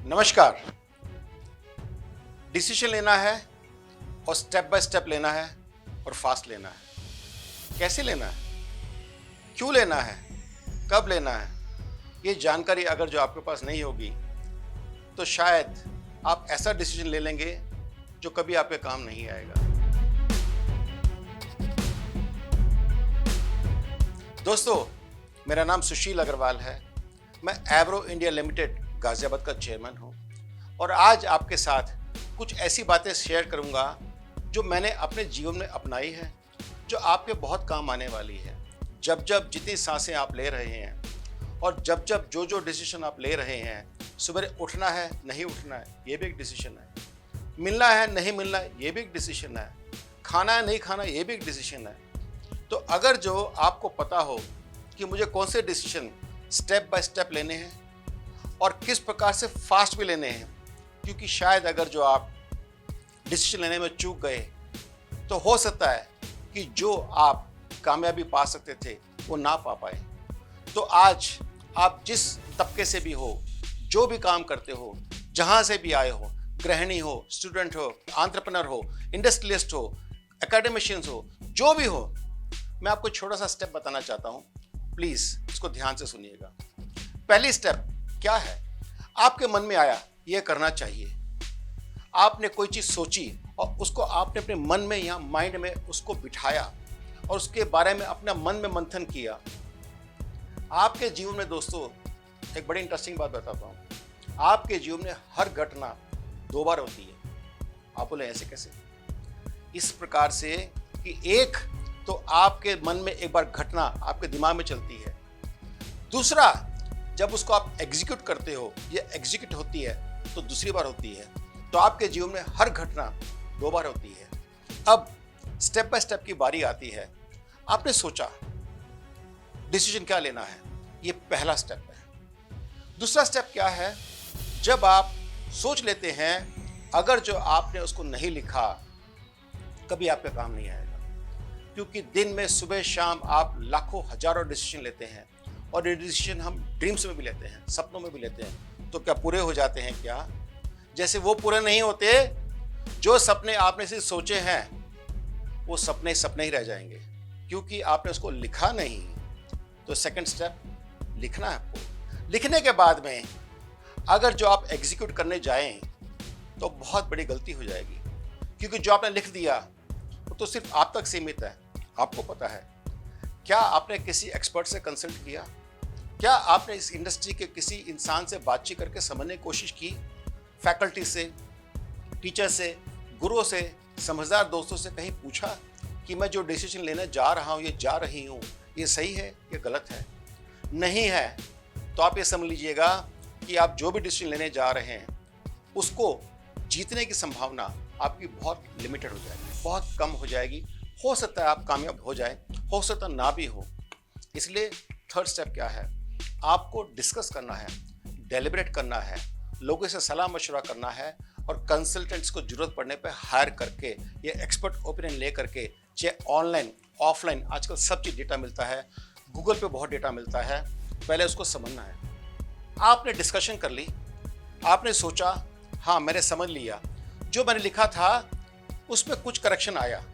नमस्कार। डिसीजन लेना है और स्टेप बाय स्टेप लेना है और फास्ट लेना है। कैसे लेना है, क्यों लेना है, कब लेना है, ये जानकारी अगर जो आपके पास नहीं होगी तो शायद आप ऐसा डिसीजन ले लेंगे जो कभी आपके काम नहीं आएगा। दोस्तों, मेरा नाम सुशील अग्रवाल है। मैं एवरो इंडिया लिमिटेड गाजियाबाद का चेयरमैन हूं और आज आपके साथ कुछ ऐसी बातें शेयर करूंगा जो मैंने अपने जीवन में अपनाई है, जो आपके बहुत काम आने वाली है। जब जब जितनी सांसें आप ले रहे हैं और जब जब जो डिसीजन आप ले रहे हैं, सुबह उठना है नहीं उठना है ये भी एक डिसीजन है, मिलना है नहीं मिलना है ये भी एक डिसीजन है, खाना है नहीं खाना ये भी एक डिसीजन है। तो अगर जो आपको पता हो कि मुझे कौन से डिसीजन स्टेप बाय स्टेप लेने हैं और किस प्रकार से फास्ट भी लेने हैं, क्योंकि शायद अगर जो आप डिसीजन लेने में चूक गए तो हो सकता है कि जो आप कामयाबी पा सकते थे वो ना पा पाए। तो आज आप जिस तबके से भी हो, जो भी काम करते हो, जहाँ से भी आए हो, गृहिणी हो, स्टूडेंट हो, एंटरप्रेन्योर हो, इंडस्ट्रियलिस्ट हो, एकेडमिशियंस हो, जो भी हो, मैं आपको छोटा सा स्टेप बताना चाहता हूँ। प्लीज़ इसको ध्यान से सुनिएगा। पहली स्टेप क्या है, आपके मन में आया ये करना चाहिए, आपने कोई चीज़ सोची और उसको आपने अपने मन में या माइंड में उसको बिठाया और उसके बारे में अपना मन में मंथन किया। आपके जीवन में दोस्तों एक बड़ी इंटरेस्टिंग बात बताता हूँ, आपके जीवन में हर घटना 2 बार होती है। आप बोले ऐसे कैसे? इस प्रकार से कि एक तो आपके मन में एक बार घटना आपके दिमाग में चलती है, दूसरा जब उसको आप एग्जीक्यूट करते हो, ये एग्जीक्यूट होती है तो दूसरी बार होती है। तो आपके जीवन में हर घटना 2 बार होती है। अब स्टेप बाय स्टेप की बारी आती है। आपने सोचा डिसीजन क्या लेना है, ये पहला स्टेप है। दूसरा स्टेप क्या है, जब आप सोच लेते हैं, अगर जो आपने उसको नहीं लिखा कभी आपके काम नहीं आएगा, क्योंकि दिन में सुबह शाम आप लाखों हजारों डिसीजन लेते हैं और ये डिसीजन हम ड्रीम्स में भी लेते हैं, सपनों में भी लेते हैं। तो क्या पूरे हो जाते हैं क्या? जैसे वो पूरे नहीं होते, जो सपने आपने सिर्फ सोचे हैं वो सपने सपने ही रह जाएंगे, क्योंकि आपने उसको लिखा नहीं। तो सेकंड स्टेप लिखना है आपको। लिखने के बाद में अगर जो आप एग्जीक्यूट करने जाएं तो बहुत बड़ी गलती हो जाएगी, क्योंकि जो आपने लिख दिया वो तो सिर्फ आप तक सीमित है, आपको पता है। क्या आपने किसी एक्सपर्ट से कंसल्ट किया? क्या आपने इस इंडस्ट्री के किसी इंसान से बातचीत करके समझने की कोशिश की? फैकल्टी से, टीचर से, गुरुओं से, समझदार दोस्तों से कहीं पूछा कि मैं जो डिसीजन लेने जा रहा हूँ, ये जा रही हूँ, ये सही है या गलत है? नहीं है तो आप ये समझ लीजिएगा कि आप जो भी डिसीजन लेने जा रहे हैं उसको जीतने की संभावना आपकी बहुत लिमिटेड हो जाएगी, बहुत कम हो जाएगी। हो सकता है आप कामयाब हो जाए, हो सकता ना भी हो। इसलिए थर्ड स्टेप क्या है, आपको डिस्कस करना है, डेलिब्रेट करना है, लोगों से सलाह मशवरा करना है और कंसल्टेंट्स को जरूरत पड़ने पे हायर करके, ये एक्सपर्ट ओपिनियन ले करके, चाहे ऑनलाइन ऑफलाइन आजकल सब चीज़ डेटा मिलता है, गूगल पे बहुत डेटा मिलता है, पहले उसको समझना है। आपने डिस्कशन कर ली, आपने सोचा हाँ मैंने समझ लिया, जो मैंने लिखा था उसमें कुछ करेक्शन आया,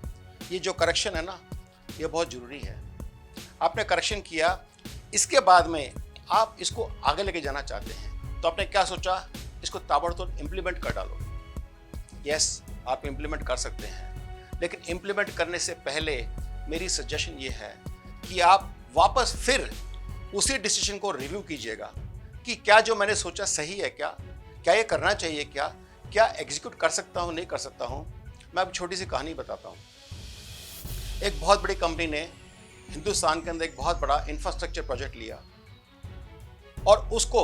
ये जो करेक्शन है ना ये बहुत ज़रूरी है। आपने करेक्शन किया, इसके बाद में आप इसको आगे लेके जाना चाहते हैं, तो आपने क्या सोचा, इसको ताबड़तोड़ इम्प्लीमेंट कर डालो। यस, आप इम्प्लीमेंट कर सकते हैं, लेकिन इम्प्लीमेंट करने से पहले मेरी सजेशन ये है कि आप वापस फिर उसी डिसीजन को रिव्यू कीजिएगा कि क्या जो मैंने सोचा सही है, क्या ये करना चाहिए, क्या एग्जीक्यूट कर सकता हूँ, नहीं कर सकता हूँ। मैं अब छोटी सी कहानी बताता हूँ। एक बहुत बड़ी कंपनी ने हिंदुस्तान के अंदर एक बहुत बड़ा इंफ्रास्ट्रक्चर प्रोजेक्ट लिया और उसको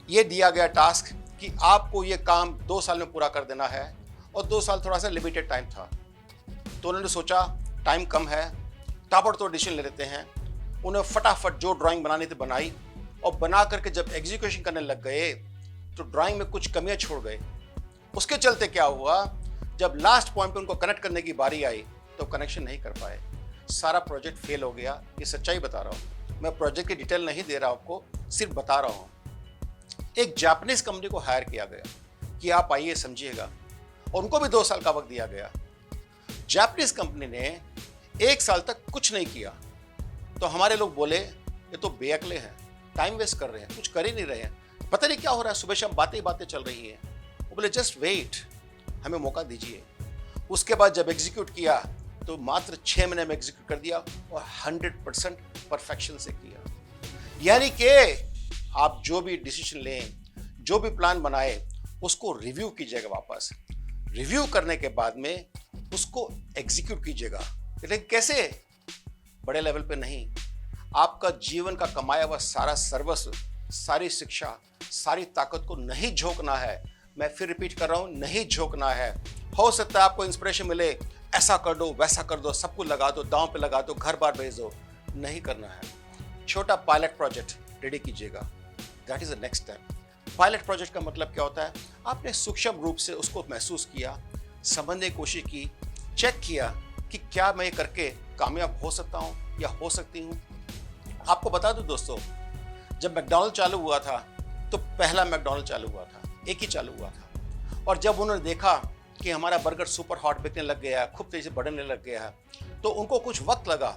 ये दिया गया टास्क कि आपको ये काम 2 साल में पूरा कर देना है, और 2 साल थोड़ा सा लिमिटेड टाइम था। तो उन्होंने सोचा टाइम कम है, ताबड़तोड़ डिसीजन ले लेते हैं। उन्हें फटाफट जो ड्राइंग बनानी थी बनाई, और बना करके जब एग्जीक्यूशन करने लग गए तो ड्राइंग में कुछ कमियां छोड़ गए। उसके चलते क्या हुआ, जब लास्ट पॉइंट पे उनको कनेक्ट करने की बारी आई तो कनेक्शन नहीं कर पाए, सारा प्रोजेक्ट फेल हो गया। ये सच्चाई बता रहा हूँ, मैं प्रोजेक्ट की डिटेल नहीं दे रहा हूँ आपको, सिर्फ बता रहा हूँ। एक जापानीज कंपनी को हायर किया गया कि आप आइए समझिएगा, और उनको भी 2 साल का वक्त दिया गया। जापानीज कंपनी ने 1 साल तक कुछ नहीं किया, तो हमारे लोग बोले ये तो बेअक्ले हैं, टाइम वेस्ट कर रहे हैं, कुछ कर ही नहीं रहे हैं, पता नहीं क्या हो रहा है, सुबह शाम बातें ही बातें चल रही हैं। वो बोले जस्ट वेट, हमें मौका दीजिए। उसके बाद जब एग्जीक्यूट किया तो मात्र 6 महीने में एग्जीक्यूट कर दिया और 100% परफेक्शन से किया। यानी कि आप जो भी डिसीजन लें, जो भी प्लान बनाए, उसको रिव्यू कीजिएगा वापस। रिव्यू करने के बाद में उसको एग्जीक्यूट कीजिएगा। लेकिन कैसे? बड़े लेवल पे नहीं, आपका जीवन का कमाया हुआ सारा सर्वस्व, सारी शिक्षा, सारी ताकत को नहीं झोंकना है। मैं फिर रिपीट कर रहा हूं, नहीं झोंकना है। हो सकता है आपको इंस्पिरेशन मिले, ऐसा कर दो, वैसा कर दो, सबको लगा दो, दांव पे लगा दो, घर बार भेज दो, नहीं करना है। छोटा पायलट प्रोजेक्ट रेडी कीजिएगा, that is the next step. Pilot project का मतलब क्या होता है? आपने सूक्ष्म रूप से उसको महसूस किया, समझने की कोशिश की, चेक किया कि क्या मैं ये करके कामयाब हो सकता हूं या हो सकती हूं। आपको बता दूं दोस्तों, जब मैकडॉनल्ड चालू हुआ था तो पहला मैकडॉनल्ड चालू हुआ था, एक ही चालू हुआ था। और जब उन्होंने देखा कि हमारा बर्गर सुपर हॉट बिकने लग गया है, खूब तेजी से बढ़ने लग गया है, तो उनको कुछ वक्त लगा।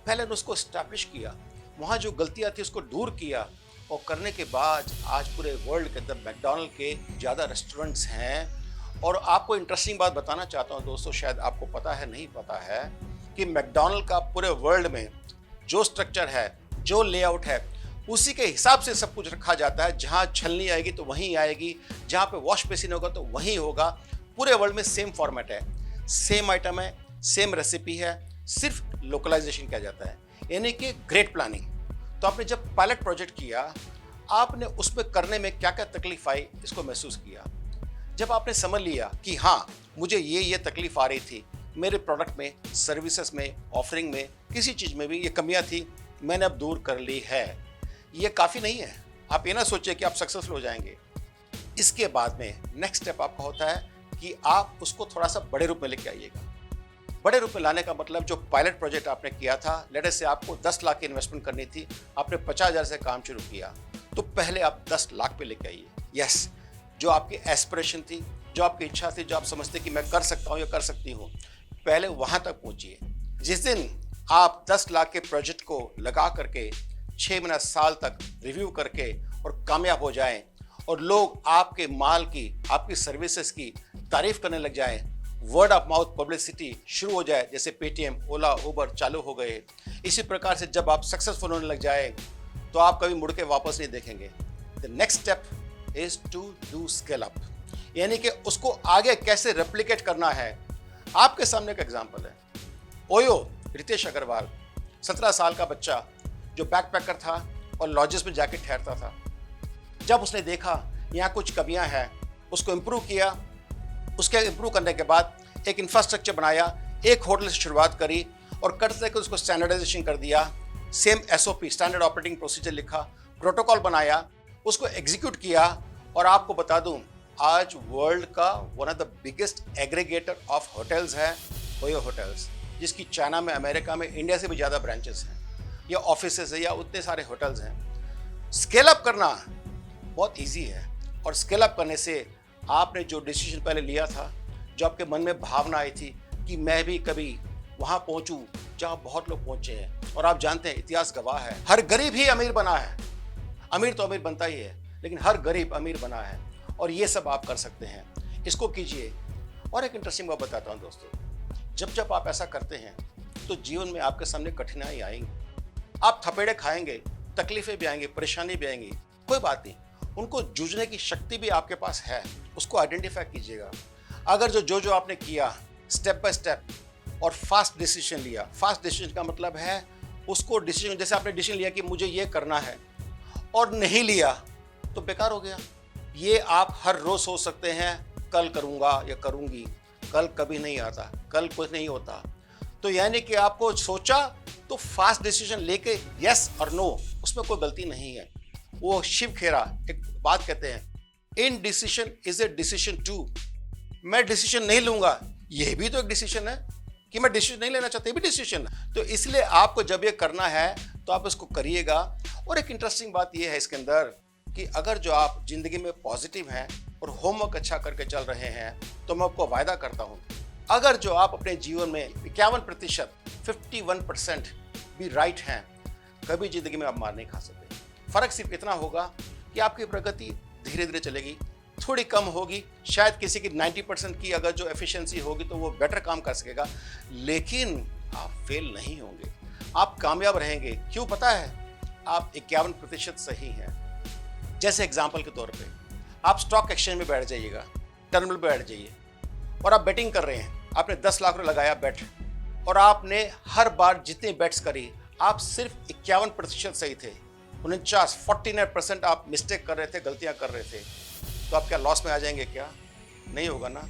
पहले ने उसको स्टैब्लिश किया, वहाँ जो गलतियाँ थी उसको दूर किया, और करने के बाद आज पूरे वर्ल्ड के अंदर मैकडॉनल्ड के ज़्यादा रेस्टोरेंट्स हैं। और आपको इंटरेस्टिंग बात बताना चाहता हूँ दोस्तों, शायद आपको पता है नहीं पता है कि मैकडॉनल्ड का पूरे वर्ल्ड में जो स्ट्रक्चर है, जो लेआउट है, उसी के हिसाब से सब कुछ रखा जाता है। जहाँ छलनी आएगी तो वहीं आएगी, जहाँ पे वॉश बेसिन होगा तो वहीं होगा। पूरे वर्ल्ड में सेम फॉर्मेट है, सेम आइटम है, सेम रेसिपी है, सिर्फ लोकलाइजेशन किया जाता है, यानी कि ग्रेट प्लानिंग। तो आपने जब पायलट प्रोजेक्ट किया, आपने उसमें करने में क्या क्या तकलीफ आई इसको महसूस किया। जब आपने समझ लिया कि हाँ मुझे ये तकलीफ आ रही थी, मेरे प्रोडक्ट में, सर्विसेज में, ऑफरिंग में, किसी चीज़ में भी ये कमियां थी, मैंने अब दूर कर ली है। ये काफ़ी नहीं है, आप ये ना सोचिए कि आप सक्सेसफुल हो जाएंगे। इसके बाद में नेक्स्ट स्टेप आपका होता है कि आप उसको थोड़ा सा बड़े रूप में लेके आइएगा। बड़े रूप में लाने का मतलब, जो पायलट प्रोजेक्ट आपने किया था, लेट से आपको 10 लाख की इन्वेस्टमेंट करनी थी, आपने 50,000 से काम शुरू किया, तो पहले आप 10 लाख पे लेके आइए। यस, जो आपकी एस्पिरेशन थी, जो आपकी इच्छा थी, जो आप समझते कि मैं कर सकता हूँ या कर सकती हूँ, पहले वहाँ तक पहुँचिए। जिस दिन आप 10 लाख के प्रोजेक्ट को लगा करके 6 महीना, साल तक रिव्यू करके और कामयाब हो जाएं, और लोग आपके माल की, आपकी सर्विसेज की तारीफ करने लग जाएं, वर्ड ऑफ माउथ पब्लिसिटी शुरू हो जाए, जैसे पेटीएम, ओला, उबर चालू हो गए। इसी प्रकार से जब आप सक्सेसफुल होने लग जाए तो आप कभी मुड़ के वापस नहीं देखेंगे। The next step is to do scale up, यानी कि उसको आगे कैसे रेप्लिकेट करना है। आपके सामने एक एग्जाम्पल है, ओयो रितेश अग्रवाल, 17 साल का बच्चा जो बैकपैकर था और लॉजेस में जाके ठहरता था। जब उसने देखा यहाँ कुछ कमियां हैं, उसको इम्प्रूव किया। उसके इम्प्रूव करने के बाद एक इंफ्रास्ट्रक्चर बनाया, एक होटल से शुरुआत करी, और करते करके उसको स्टैंडर्डाइजेशन कर दिया। Same SOP, standard operating procedure लिखा, प्रोटोकॉल बनाया, उसको एग्जीक्यूट किया। और आपको बता दूं, आज वर्ल्ड का one of the biggest aggregator of hotels है ओयो होटल्स, जिसकी चाइना में, अमेरिका में, इंडिया से भी ज़्यादा ब्रांचेस हैं, या ऑफिसेज है, या उतने सारे होटल्स हैं। स्केल अप करना बहुत ईजी है, और स्केल अप करने से आपने जो डिसीजन पहले लिया था, जो आपके मन में भावना आई थी कि मैं भी कभी वहाँ पहुँचूँ जहाँ बहुत लोग पहुँचे हैं, और आप जानते हैं इतिहास गवाह है, हर गरीब ही अमीर बना है। अमीर तो अमीर बनता ही है, लेकिन हर गरीब अमीर बना है, और ये सब आप कर सकते हैं। इसको कीजिए। और एक इंटरेस्टिंग बात बताता हूँ दोस्तों, जब जब आप ऐसा करते हैं तो जीवन में आपके सामने कठिनाई आएंगी, आप थपेड़े खाएंगे, तकलीफें भी आएंगी, परेशानी भी आएंगी, कोई बात नहीं, उनको जूझने की शक्ति भी आपके पास है, उसको आइडेंटिफाई कीजिएगा। अगर जो आपने किया स्टेप बाय स्टेप और फास्ट डिसीजन लिया, फास्ट डिसीजन का मतलब है उसको डिसीजन, जैसे आपने डिसीजन लिया कि मुझे ये करना है और नहीं लिया तो बेकार हो गया। ये आप हर रोज सोच सकते हैं, कल करूँगा या करूँगी, कल कभी नहीं आता, कल कुछ नहीं होता। तो यानी कि आपको सोचा तो फास्ट डिसीजन लेके यस और नो, उसमें कोई गलती नहीं है। वो शिव खेरा एक बात कहते हैं, indecision is a decision too. मैं डिसीजन नहीं लूंगा, ये भी तो एक डिसीजन है, कि मैं डिसीजन नहीं लेना चाहता, ये भी डिसीजन है। तो इसलिए आपको जब ये करना है तो आप इसको करिएगा। और एक इंटरेस्टिंग बात ये है इसके अंदर कि अगर जो आप ज़िंदगी में पॉजिटिव हैं और होमवर्क अच्छा करके चल रहे हैं, तो मैं आपको वायदा करता हूँ, अगर जो आप अपने जीवन में 51%, 51% भी राइट हैं, कभी ज़िंदगी में आप मार नहीं खा सकते। फ़र्क सिर्फ इतना होगा कि आपकी प्रगति धीरे धीरे चलेगी, थोड़ी कम होगी, शायद किसी की 90% की अगर जो एफिशिएंसी होगी तो वो बेटर काम कर सकेगा, लेकिन आप फेल नहीं होंगे, आप कामयाब रहेंगे। क्यों पता है? आप 51% सही हैं। जैसे एग्जाम्पल के तौर पे आप स्टॉक एक्सचेंज में बैठ जाइएगा, टर्मिनल पे बैठ जाइए और आप बेटिंग कर रहे हैं, आपने 10 लाख रुपये लगाया बेट और आपने हर बार जितनी बेट्स करी आप सिर्फ 51% सही थे, 49% आप मिस्टेक कर रहे थे, गलतियां कर रहे थे, तो आप क्या लॉस में आ जाएंगे? क्या नहीं होगा ना।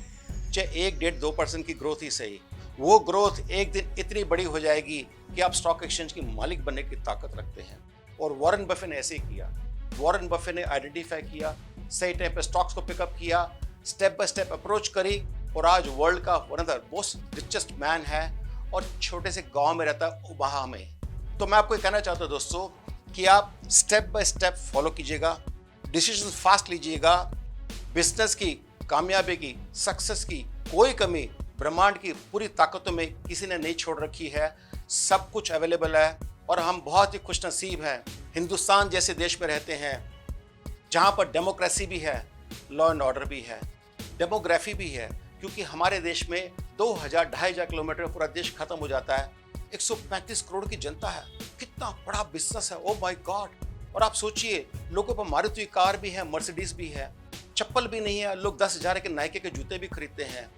चाहे 1-1.5-2% की ग्रोथ ही सही, वो ग्रोथ एक दिन इतनी बड़ी हो जाएगी कि आप स्टॉक एक्सचेंज की मालिक बनने की ताकत रखते हैं। और वॉरेन बफे ने ऐसे ही किया। वॉरेन बफे ने आइडेंटिफाई किया, सही टाइम पे स्टॉक्स को पिकअप किया, स्टेप बाय स्टेप अप्रोच करी और आज वर्ल्ड का one of the most richest man है और छोटे से गांव में रहता है, ओमाहा में। तो मैं आपको कहना चाहता हूँ दोस्तों कि आप स्टेप बाय स्टेप फॉलो कीजिएगा, डिसीजन फास्ट लीजिएगा। बिजनेस की कामयाबी की, सक्सेस की कोई कमी ब्रह्मांड की पूरी ताकतों में किसी ने नहीं छोड़ रखी है। सब कुछ अवेलेबल है और हम बहुत ही खुशनसीब हैं, हिंदुस्तान जैसे देश में रहते हैं जहाँ पर डेमोक्रेसी भी है, लॉ एंड ऑर्डर भी है, डेमोग्राफी भी है, क्योंकि हमारे देश में 2000-2500 किलोमीटर में पूरा देश खत्म हो जाता है। 135 करोड़ की जनता है, कितना बड़ा बिजनेस है, ओ माय गॉड। और आप सोचिए, लोगों पर मारुति कार भी है, मर्सिडीज भी है, चप्पल भी नहीं है, लोग 10,000 के नाइके के जूते भी खरीदते हैं।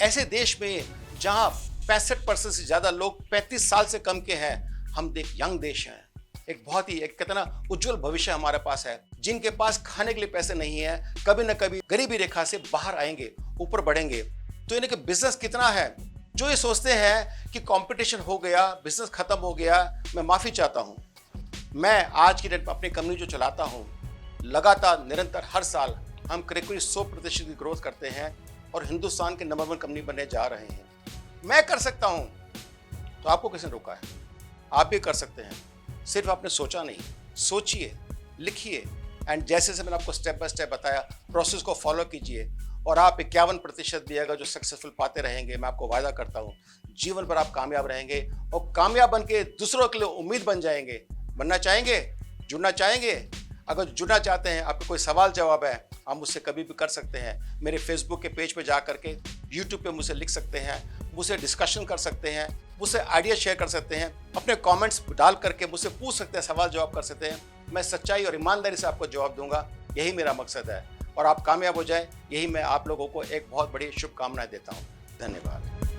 ऐसे देश में जहां 65% से ज्यादा लोग 35 साल से कम के हैं, हम यंग देश हैं, एक बहुत ही एक कितना उज्जवल भविष्य हमारे पास है। जिनके पास खाने के लिए पैसे नहीं है, कभी न कभी गरीबी रेखा से बाहर आएंगे, ऊपर बढ़ेंगे। तो इनके बिजनेस कितना है, जो ये सोचते हैं कि कंपटीशन हो गया, बिजनेस खत्म हो गया, मैं माफी चाहता हूं। मैं आज की डेट में अपनी कंपनी जो चलाता हूं, लगातार निरंतर हर साल हम करीब 100% की ग्रोथ करते हैं और हिंदुस्तान के नंबर 1 कंपनी बनने जा रहे हैं। मैं कर सकता हूं तो आपको किसने रोका है? आप भी कर सकते हैं, सिर्फ आपने सोचा नहीं। सोचिए, लिखिए एंड जैसे से मैंने आपको स्टेप बाय स्टेप बताया, प्रोसेस को फॉलो कीजिए और आप 51% भी अगर जो सक्सेसफुल पाते रहेंगे, मैं आपको वायदा करता हूँ जीवन भर आप कामयाब रहेंगे और कामयाब बन के दूसरों के लिए उम्मीद बन जाएंगे। बनना चाहेंगे? जुड़ना चाहेंगे? अगर जुड़ना चाहते हैं, आपको कोई सवाल जवाब है, आप मुझसे कभी भी कर सकते हैं। मेरे फेसबुक के पेज पे जा करके, यूट्यूब पे मुझसे लिख सकते हैं, मुझसे डिस्कशन कर सकते हैं, मुझसे आइडिया शेयर कर सकते हैं, अपने कमेंट्स डाल करके मुझसे पूछ सकते हैं, सवाल जवाब कर सकते हैं। मैं सच्चाई और ईमानदारी से आपको जवाब दूंगा, यही मेरा मकसद है। और आप कामयाब हो जाए, यही मैं आप लोगों को एक बहुत बड़ी शुभकामनाएं देता हूँ। धन्यवाद।